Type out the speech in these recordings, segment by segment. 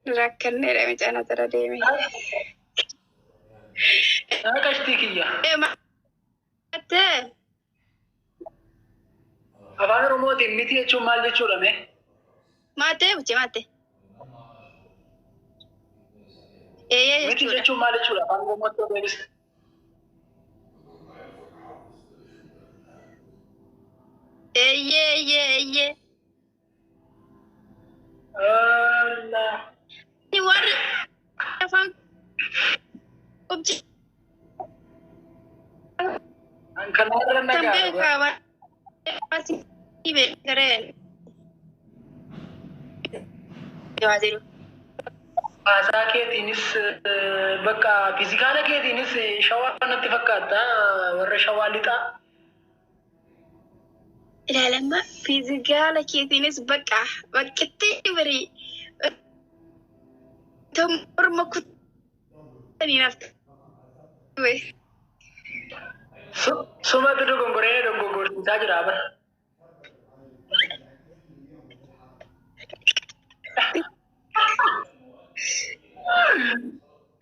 ركني رميت أنا ترى ديمي. أنا كشتيكية. إيه ما أنت. أفان رموتي ميتي أشوف مال جشورة مه. ما أنت بتجي ما أنت. إيه ميتي أشوف مال جشورة أفان رموتي بس. إيه. الله. يوري أفان. أبجي. أنك نار تنبيه النجار. كابا. masih keren. Jawazir. Asa keetiinis bakka fiizikaala keetiinis shawaa kanatti fakkaata warra shawaa lixaa. Ilaalama fiizikaala keetiinis bakka bakkitti bari morma kuttanii nafti. Sumatu dogoggorsiisaa jira bara.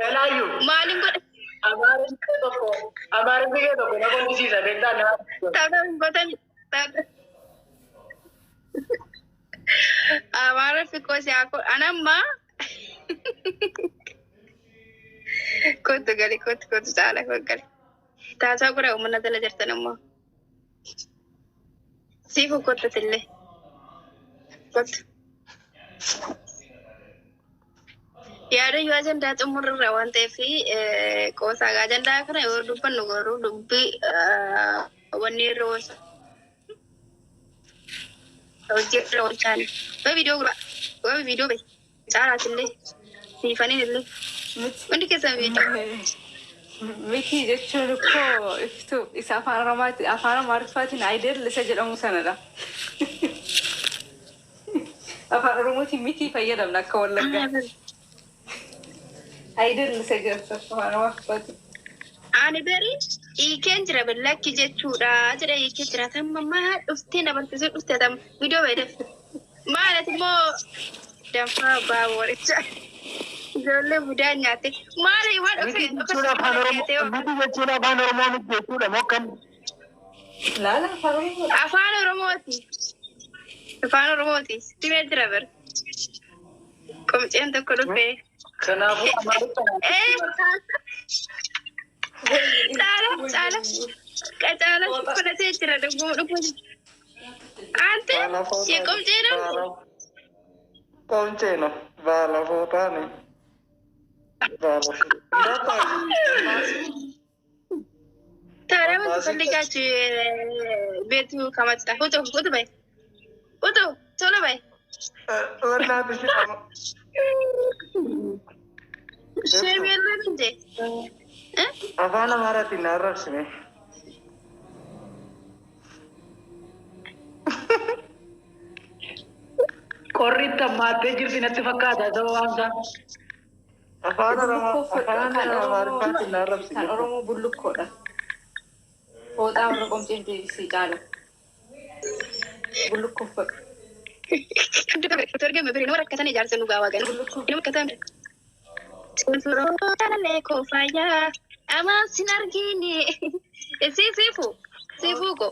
Elaayyuu. Maaliin godhe? Amaarin biyya tokko na qondisiisa beektaa na. Taphata hin godhani. Amaara fiikoo siyaako anamma. Kottu gali kottu saala gali. Taasaa gura uummanna dala jirtan ammoo. Siifu kottu tillee. Kottu. Yaada yoo ajandaa xumurra waan ta'eef qoosaa ajandaa kana yoo dubbannu garuu dubbii wanni irra oolcha. Hojii irra oolchaani. Waa viidiyoo bahe. Caalaas siifaniin illee. Hundi keessaa viidiyoo. Miti jechuun koo iftu isa afaan Amaariffaatiin ayideer isa jedhamu sanadha. Afaan Oromootiin miti fayyadamna akka Wallaggaa. Ayideer isa jedhamtu afaan Amaariffaatiin. Ani bari hiikeen jira billakki jechuudha. Jira hiikee jira tamma dhuftee na barsiisuu dhuftee tamma viidiyoo bahe. Maalat immoo danfaa baaburicha. Ijoollee budaa nyaate maali waan Miti jechuun afaan Oromoo jechuudha moo kan. Laala afaan Oromooti. Afaan Oromooti. Timee jira bar. Qomceen tokko dhufee. Kanaafuu Caala fudhatee jira dhugu. Ante si qomceen dhugu. Qomceeno baala footaani. Taara wanti falligaatu beetu kamatti ta'a. Utu bahe. Utu tola bahe. Wannaati jedhama. Sheemeellee minte. Afaan Amaaraatiin na arrabsine. Qorritti ammaattee jirti natti fakkaata sababa waan isaa. Afaan Amaariffaatiin na arrabsine. kan Oromoo bullukkoodha. Fooxaa warra qomceen deebisee caala. Bullukkoo faqa. Utu argame bari nama rakkatan ijaarsa nu gaawaa gana. Nama rakkatan. Sinfiroota leekoo fayyaa amaan sin argine. Siifuu ko.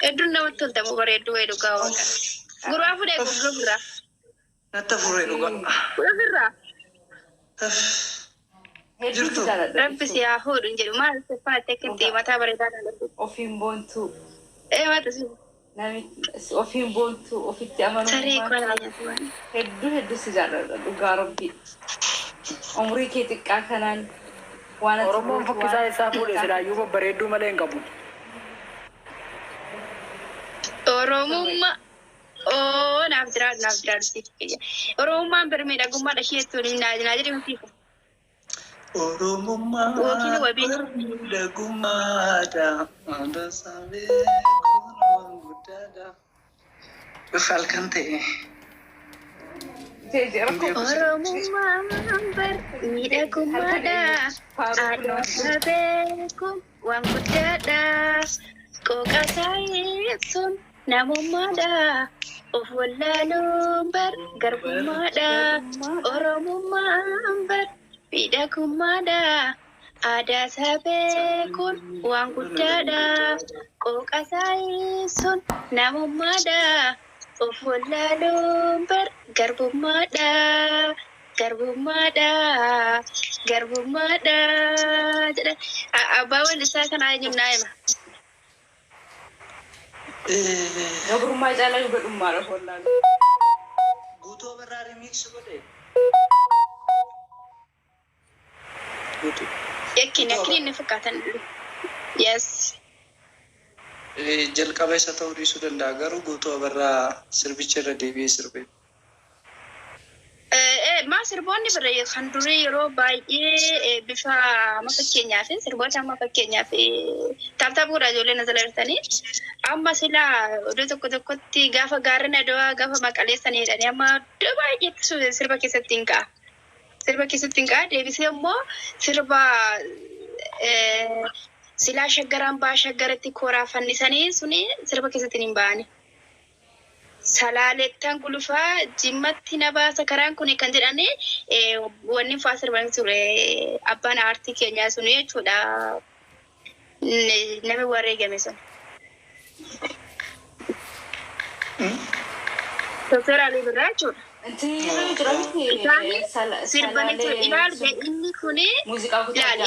Hedduun namatti toltamu bareedduu wayii dhugaa waaqa. Guraa fudhee gurguruu birraa. Natti furee dhugaa. Gurguruu birraa. Hedduu jaaladha. Rabbi si haa fuudhu hin jedhu maal siffaatti akkatti mataa bareedaa dhalatu. Ofiin boontuu. Mata si. Namichi ofiin boontuu ofitti Saree amanamummaa kola nyaatu. hedduu si jaaladha dhugaa Rabbii. Umurii kee xiqqaa kanaan waan Oromoon fokkisaa isaa fuudhe silaayyuu babbareedduu malee hin qabu. Oromummaa. Naaf jiraatu. Oromummaan bari miidhagummaadha isheettuu naa jedhamu fiifa. Oromummaa Yookiin wabii. miidhagummaadha. Hunda saamee kunuun guddaadha. Bifa halkan ta'e. Oromummaan bari miidhagummaadha. Aadaa beekuun waan guddaadha. Qooqa saayinsuun namummaadha. Of wallaaluun bar garbummaadha. Oromummaa. Miidhagummaadha. Aadaa sabee kun waan guddaadha. Qooqa saayisuun namummaadha. Of wallaaluun bar garbummaadha. Garbummaadha. Garbummaadha. Jedha. Abbaa wallisaa kanaa eenyuun naa hima? Gabrummaa caalaa dhugummaadha hollaa. Guutuu birraa remix godhe. Yakkiin inni fakkaatan. Yes. Jalqaba isa ta'uu dhiisuu danda'a garuu guutuu birraa sirbicha irra deebi'ee sirbe. Maa sirboonni birra kan durii yeroo baay'ee bifa amma fakkeenyaaf sirboota amma fakkeenyaaf taaptaapuudha ijoollee nazala jirtanii amma sila iddoo tokko tokkotti gaafa gaarreen adawaa gaafa maqaleessan jedhanii amma iddoo baay'eetti sirba keessatti hin ka'a. Sirba keessatti hin ka'a deebisee immoo sirba silaa shaggaraan baa shaggaratti kooraa fannisanii suni sirba keessatti hin ba'ani. Salaalettaan gulufaa jimmatti na baasa karaan kun kan jedhani wanni faa sirban ture abbaan aartii keenyaa sun jechuudha namni wareegame sun. Doktor Alii Birraa jechuudha. Sirbanitti ilaalu inni kuni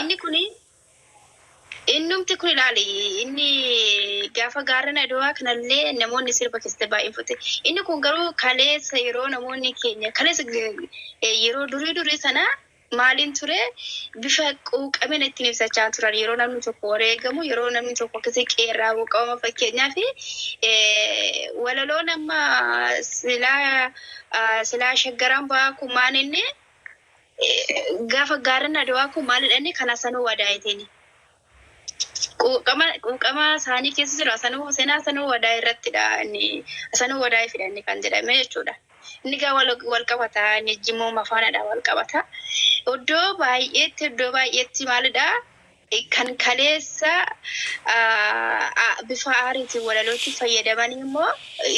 inni kuni innumti kun ilaali inni gaafa gaarreen adawaa kanallee namoonni sirba keessatti baay'een fute inni kun garuu kaleessa yeroo namoonni keenya kaleessa yeroo durii sana maaliin ture bifa quuqameen ittiin ibsachaa turan yeroo namni tokko wareegamu yeroo namni tokko akkasii qeerraa buqqa'ama fakkeenyaa fi walaloo nama silaa shaggaraan ba'aa kun maal inni gaafa gaarreen adawaa kun maalidha inni kana sanuu wadaa'eteeni. Quuqama isaanii keessa jira sanuu seenaa sanuu wadaa irrattidha inni sanuu wadaa fidanii kan jedhame jechuudha. Inni gaa wal qabata inni jimmoo mafaanadha wal qabata. Iddoo baay'eetti maalidha kan kaleessa bifa aariitiin walalootti fayyadamanii immoo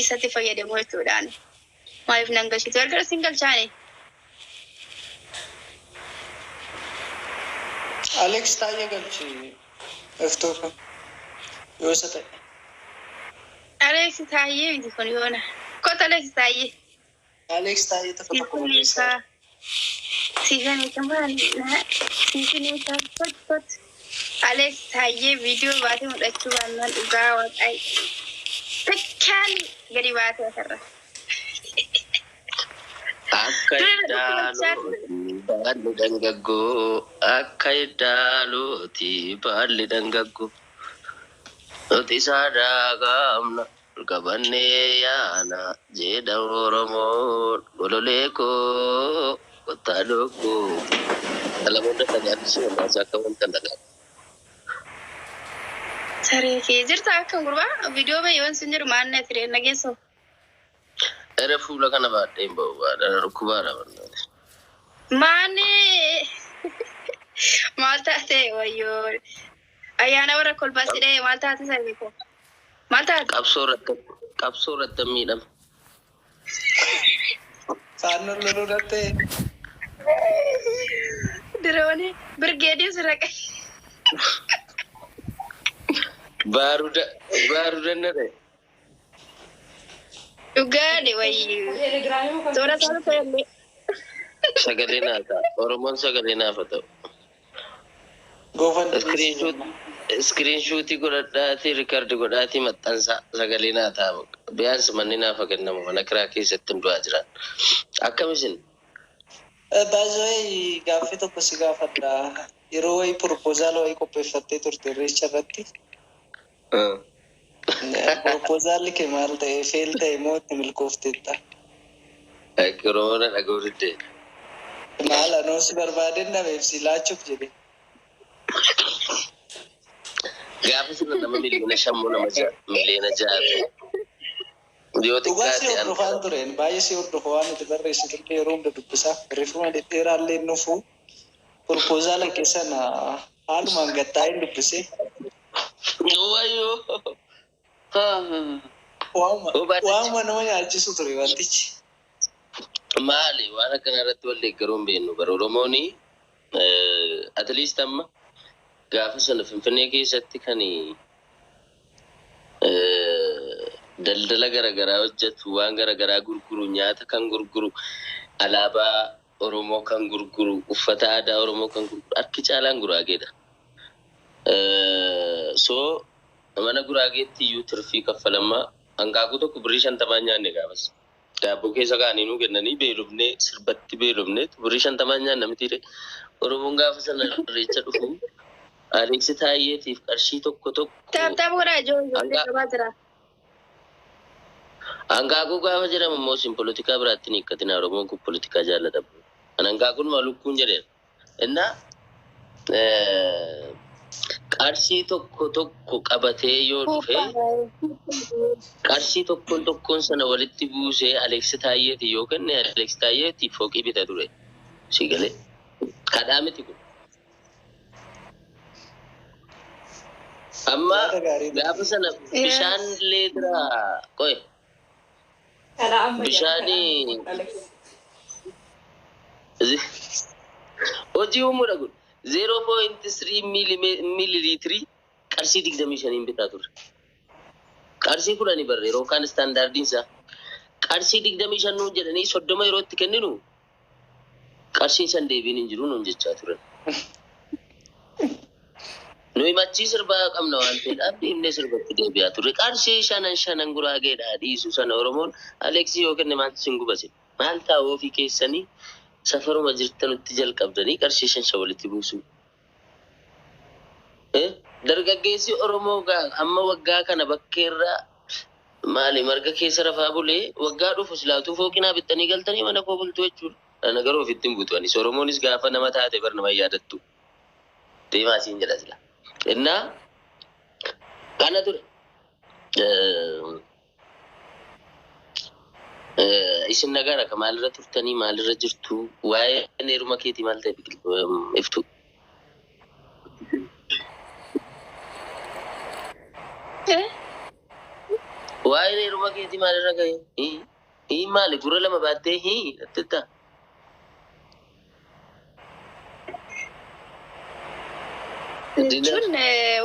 isatti fayyadamu jechuudhaan. Maaliif nan gashiitu erga isin galchaane? Alex taa'ee galchi. Eftoofa yoo isa ta'e. Alex taa'ee miti kun yoona. Kota Alex taa'ee. Alex taa'ee tafa tokko qopheessaa. Siifanii kan siifanii kot. Alex taa'ee viidiyoo baatee mul'achuu baannaan dhugaa waaqa'i. Takkaan gadi baatee asirra. Akka baalli dangaggoo akka iddaalooti baalli dangaggoo nuti saadaa qaamna qabannee yaana jedha Oromoon gololee koo kottaa doggoo alamoota tagaaddisuu ammaas akka wanta dhagaa. Saree kee jirta akka gurbaa viidiyoo baay'een sun jiru maanna tiree nageessoo. Era fuula kana baadheen ba'u baadhaan rukkubaadha barnoota. Maani maal taate wayyoo ayyaana warra kolbaasidhee maal taate saree koo maal taate? Qabsoo irratti miidhama. Faannoon loluu dhattee. Dirooni birgeedii siraqe. Baaruda nare. Dhugaadhi wayyuu. Toora isaa ta'ellee. Sagalee naa ta'a. Oromoon sagalee naaf haa ta'u. Iskiriinshuutii godhadhaatii riikardi godhaatii maxxansaa sagalee naa ta'a. Biyaansi manni naaf haa kennamu mana kiraa keessatti hundumaa jiran. Akkamisin? Baay'ee gaaffii tokko si gaafadha. Yeroo wayii proposal wayii qopheeffattee turte irreecha irratti. Proposal ke maal ta'e fail ta'e moo itti milkoofteetta? Oromoon dhaga'uu diddee. Maal anoos barbaadeen nameef si laachuuf jedhe. Gaafa sirna nama miliyoona 5 miliyoona 6. Dhugaa si hordofaan tureen baay'ee si hordofa waan nuti barreessitu yeroo hunda dubbisaa rifuma dhedheeraallee nufu proposal keessan haalumaan gattaa'een dubbisee. Wayyoo. Waanuma nama nyaachisu ture wantichi. Maali waan akkana irratti wal deeggaruun beeknu bara Oromooni at least amma gaafa sana Finfinnee keessatti kan daldala garagaraa hojjetu waan garagaraa gurguru nyaata kan gurguru alaabaa Oromoo kan gurguru uffata aadaa Oromoo kan gurguru akki caalaan Guraageedha. So mana Guraageetti iyyuu tirfii kaffalamaa hanqaaquu tokko birrii 50 nyaanne gaafas. Daabboo keessa kaanii nuu kennanii beelofnee sirbatti beelofnee birrii 50 nyaanna mitiire. Oromoon gaafa sana irreecha dhufu Aleeksi Taayyeetiif qarshii tokko. Taphtaa boraa ijoollee qabaa jira. Hanqaaquu gaafa jedhamu immoo siin poolitikaa biraatti ni hiikkatina Oromoon kun poolitikaa jaallata. Hanqaaquun maalukkuun jedheen. Innaa qarshii tokko qabatee yoo dhufe qarshii tokkoon sana walitti buusee Aleeksi Taayyeeti yoo kenne Aleeksi Taayyeeti fooqii bita ture. Sigalee kadhaa miti kun. Amma gaafa sana bishaan leetiraa qoye. Bishaanii hojii uumuudha kun 0.3 millilitrii qarshii 25 bitaa ture. Qarshii 10 barree yookaan standaardiin isaa qarshii 25 nuun jedhanii 30 yeroo itti kenninu qarshii san deebiin hin jiru nuun jechaa turan. Nuyi machii sirbaa qabna waan ta'eedhaaf deemnee sirbatti deebi'aa turre. Qarshii 5 Guraageedhaa dhiisu sana Oromoon Aleeksii yoo kenne maaltu sin gubase? Maal taa'u ofii keessanii safaruma jirtanutti jalqabdanii qarshii 5 walitti buusu. Dargaggeessi Oromoo amma waggaa kana bakkeerraa maali marga keessa rafaa bulee waggaa dhufu silaatuu fooqinaa bittanii galtanii mana koo bultu jechuudha. Ana garuu ofitti hin buutu anis Oromoonis gaafa nama taate bar nama yaadattu. Deemaa siin jedha sila. Innaa kana ture. Isin nagaara ka maalirra turtanii maalirra jirtu waa'ee heeruma keetii maal ta'e iftu. Waa'ee heeruma keetii maalirra gahe? Maali gurra lama baattee attetta. Jechuun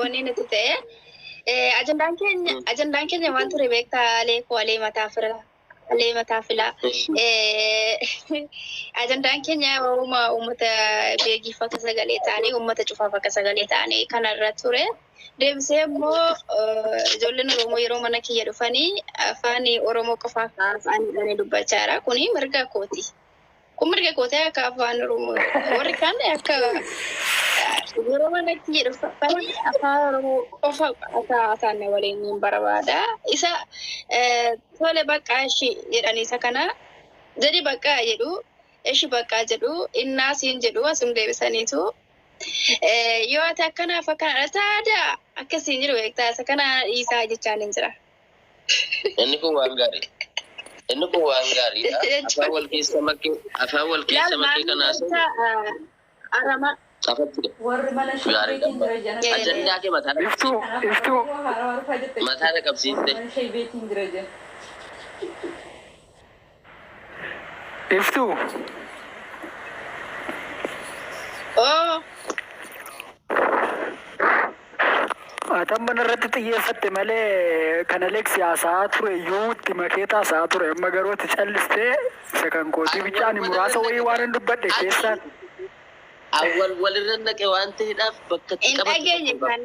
wanni nuti ta'e ajandaan keenya waan ture beektaa alee mataa filaa. Ajandaan keenya uummata beekiif akka sagalee ta'anii uummata cufaaf akka sagalee ta'anii kanarra ture. Deebisee immoo ijoolleen Oromoo yeroo mana kiyya dhufanii afaan Oromoo qofaaf afaan dubbachaa jira. Kuni mirga kooti. Kun mirga kooti akka afaan Oromoo warri kaan akka yeroo mana kiyya dhufanii afaan Oromoo qofa akka isaan waliin barbaada. Isa tole bakka ishii jedhanii isa kana jadi bakka jedhu ishii bakka jedhu innaa siin jedhu asum deebisaniitu. Yoo ati akkanaaf akkana taada akkasiin jiru beektaa isa kana dhiisaa jechaan hin jira. Inni kun waan gaarii. Afaan wal keessa makkee kanaas. Arama. Warri mana shaybeetiin jira jana. Ajandaa kee mataadha qabsiiste. Mana shaybeetiin jira jana. Iftu. Oh. Atan manarratti xiyyeeffatte malee kan Aleeksi haasaa ture iyyuu itti makeeta haasaa ture amma garuu itti callistee isa kan kootii bichaan muraasa wayii waan hin dubbadhe keessaan. Awwal walirra naqe waan ta'eedhaaf bakka itti qabatu. Dhageenye kan.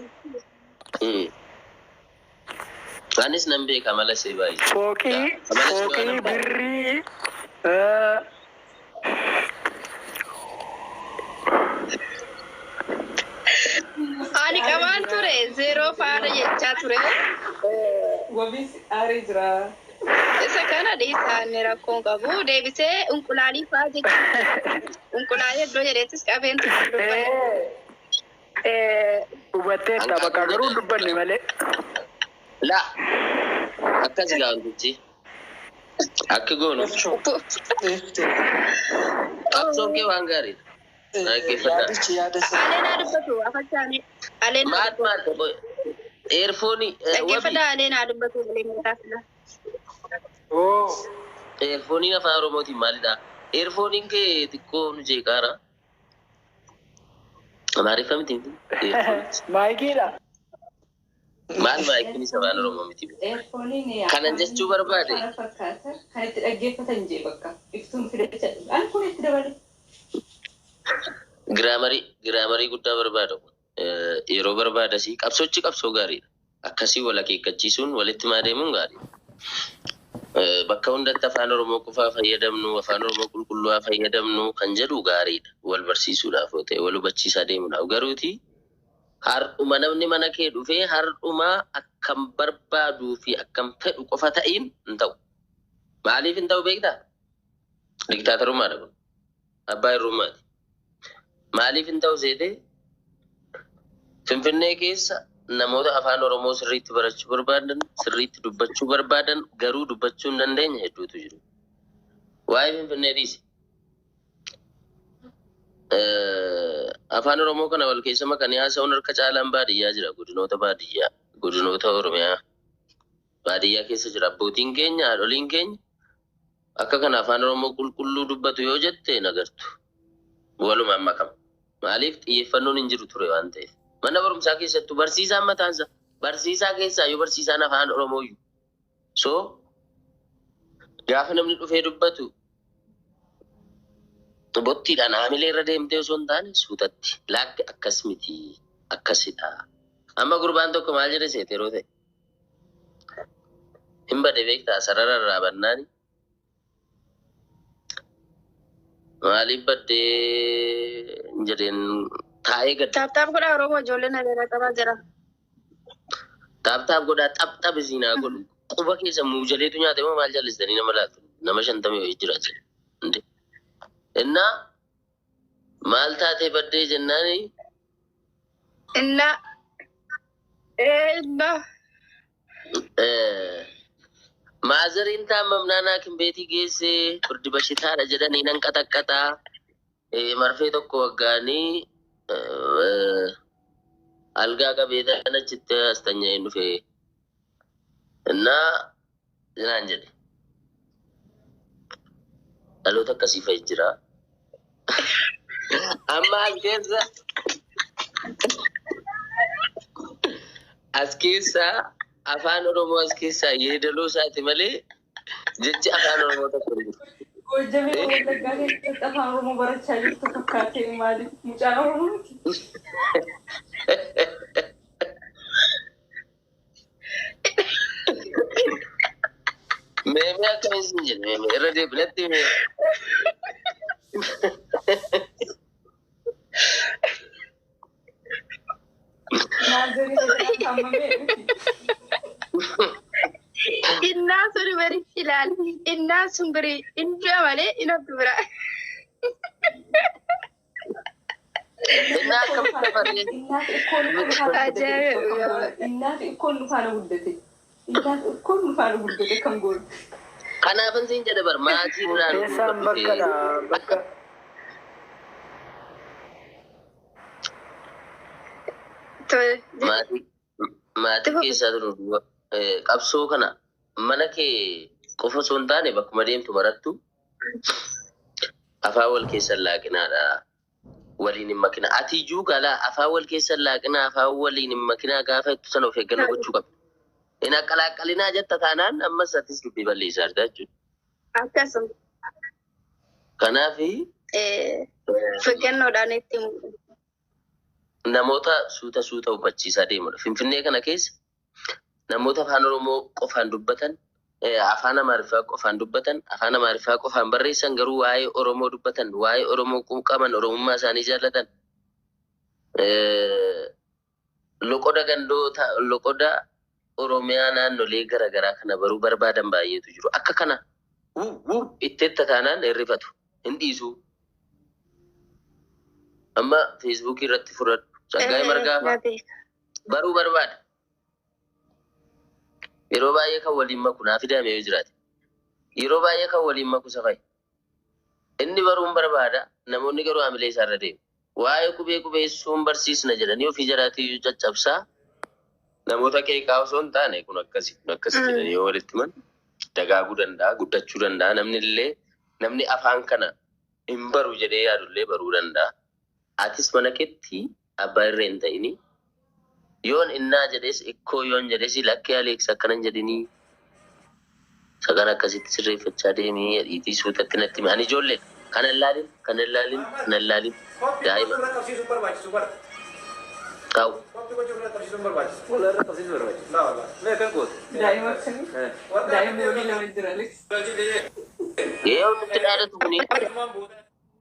Anis nan beeka mala see baay'ee. Fooqii birrii Ani qabaan ture zero faara jechaa ture. Wabis aarii jira. Isa kana dhiisaan rakkoon qabu deebisee unqulaalii fa'aa jechuudha. Unqulaalii iddoo jedheettis qabeen hubattee bakka garuu dubbanne malee. La akkas gaantutti akka goonu. Qabsoon kee waan gaariidha. Aleenaa dubbatu afachaanii. Maal eerfoonii. Dhaggeeffadhaa aleenaa dubbatu mataa fila. Eerfooniin afaan Oromootiin maalidha? Eerfooniin kee xiqqoo nu jeeqaara. Maarifa miti. Maayikiidha. Maal maayikiin sabaan Oromoo miti. Kanan jechuu barbaade. Kana fakkaata. Kan itti dhaggeeffatan jee bakka. Ibsuun fidacha. An kun itti dabale. Giraamarii guddaa barbaada. Yeroo barbaada si qabsochi qabsoo gaariidha. Akkasii wal akeekkachiisuun walitti maadeemuun gaariidha. Bakka hundatti afaan Oromoo qofaa fayyadamnu, afaan Oromoo qulqulluu fayyadamnu kan jedhu gaariidha. Wal barsiisuudhaaf ta'e wal hubachiisaa deemuudhaaf garuuti. Har'uma namni mana kee dhufee har'uma akkam barbaaduu fi akkam fedhu qofa ta'in hin ta'u. Maaliif hin ta'u beektaa? Diktaatorummaadha kun. Abbaa hirrummaati. Maaliif hin ta'u seetee? Finfinnee keessa namoota afaan Oromoo sirriitti barachuu barbaadan, sirriitti dubbachuu barbaadan, garuu dubbachuu hin dandeenye hedduutu jiru. Waa'ee Finfinnee dhiisi. Afaan Oromoo kana wal keessa makanii haasa'uun harka caalaan baadiyyaa jira. Godinoota baadiyyaa, godinoota Oromiyaa baadiyyaa keessa jira. Abbootiin keenya, haadholiin keenya akka kana afaan Oromoo qulqulluu dubbatu yoo jette nagartu. Walumaan makama. Maaliif xiyyeeffannoon hin jiru ture waan ta'eef. Mana barumsaa keessattuu barsiisaan mataansa. Barsiisaa keessaa yoo barsiisaan afaan Oromoo iyyuu. So gaafa namni dhufee dubbatu bottiidhaan haamilee irra deemtee osoo hin taane suutatti laakki akkas miti akkasidha. Amma gurbaan tokko maal jedhe seete yeroo ta'e hin bade beektaa sarara irraa bannaani maaliif baddee jedheen taa'ee gadda. Taaptaap godhaa Oromoo ijoolleen adeeraa qabaa jira. Taaptaap godhaa xapxap isinaa godhu quba keessa muujaleetu nyaate moo maal jaallisanii nama laatu nama 50 wayii jira jedhe. Inna maal taatee baddee jennaani? Inna maazariin taamamnaan hakin beetii geessee firdi bashitaadha jedhanii nan qaxaqqaxaa marfee tokko waggaanii algaa qabeetan achitti astanya'een dhufe innaa naan jedhe dhaloota akkasii fa'i jira. Amma as keessa afaan Oromoo as keessa yeedaloo isaati malee jechi afaan Oromoo tokko jiru. Hojjamee wallaggaa keessatti afaan Oromoo barachaa jirtu fakkaatee maaliif mucaan Oromoo miti? Meemee akkamiin jedhe meemee irra deebinetti mee. innaa sun bari ilaali. Innaa sun bari indoo malee inatti bira. Innaa akkamitti dabaree? Innaati ikkoon dhufaana guddate. Innaati ikkoon dhufaana guddate kan goone. Kanaafan siin jedhe bar maatii irraan Keessaan bakkadha bakka. maatii keessaa turu qabsoo kana mana kee qofa osoo hin taane bakkuma deemtu marattu afaan wal keessan laaqinaadha. Waliin hin makina. Ati iyyuu galaa afaan wal keessan laaqinaa afaan waliin hin makinaa gaafa ittu sana of eeggannoo gochuu qabdu. Hin akkalaaqalinaa jetta taanaan ammas atis dubbii balleessaa jirta jechuudha. Akkasuma. Kanaafi Fikkennoodhaan itti mul'atu. namoota suuta hubachiisaa deemudha. Finfinnee kana keessa namoota afaan Oromoo qofaan dubbatan, afaan Amaariffaa qofaan dubbatan, afaan Amaariffaa qofaan barreessan garuu waa'ee Oromoo dubbatan, waa'ee Oromoo quuqaman, Oromummaa isaanii jaallatan, loqoda Oromiyaa naannolee garaagaraa kana baruu barbaadan baay'eetu jiru. Akka kana itti taanaan hirrifatu, hin dhiisu. Amma Feesbuukii irratti fudhadhu. Saggaayee Margaafa baruu barbaada. Yeroo baay'ee kan waliin maku naa fidame yoo jiraate. Yeroo baay'ee kan waliin maku safai. Inni baruun barbaada. Namoonni garuu haamilee isaarra deemu. Waa'ee qubeessuun barsiisna jedhanii ofii jaraatii caccabsaa. Namoota qeeqaa osoo hin taane kun akkasi jedhanii yoo walitti himan dagaaguu danda'a, guddachuu danda'a. Namni afaan kana hin baru jedhee yaadullee baruu danda'a. Atis mana keetti abbaa irree hin ta'ini. Yoon innaa jedhes ikkoo yoon jedhes lakkee Aleeks akkanan jedhini sagan akkasitti sirreeffachaa deemee dhiitii suutatti natti hime. Ani ijoollee kana laalin daa'ima. Kaa'u. Yoo nutti dhaadatu kuni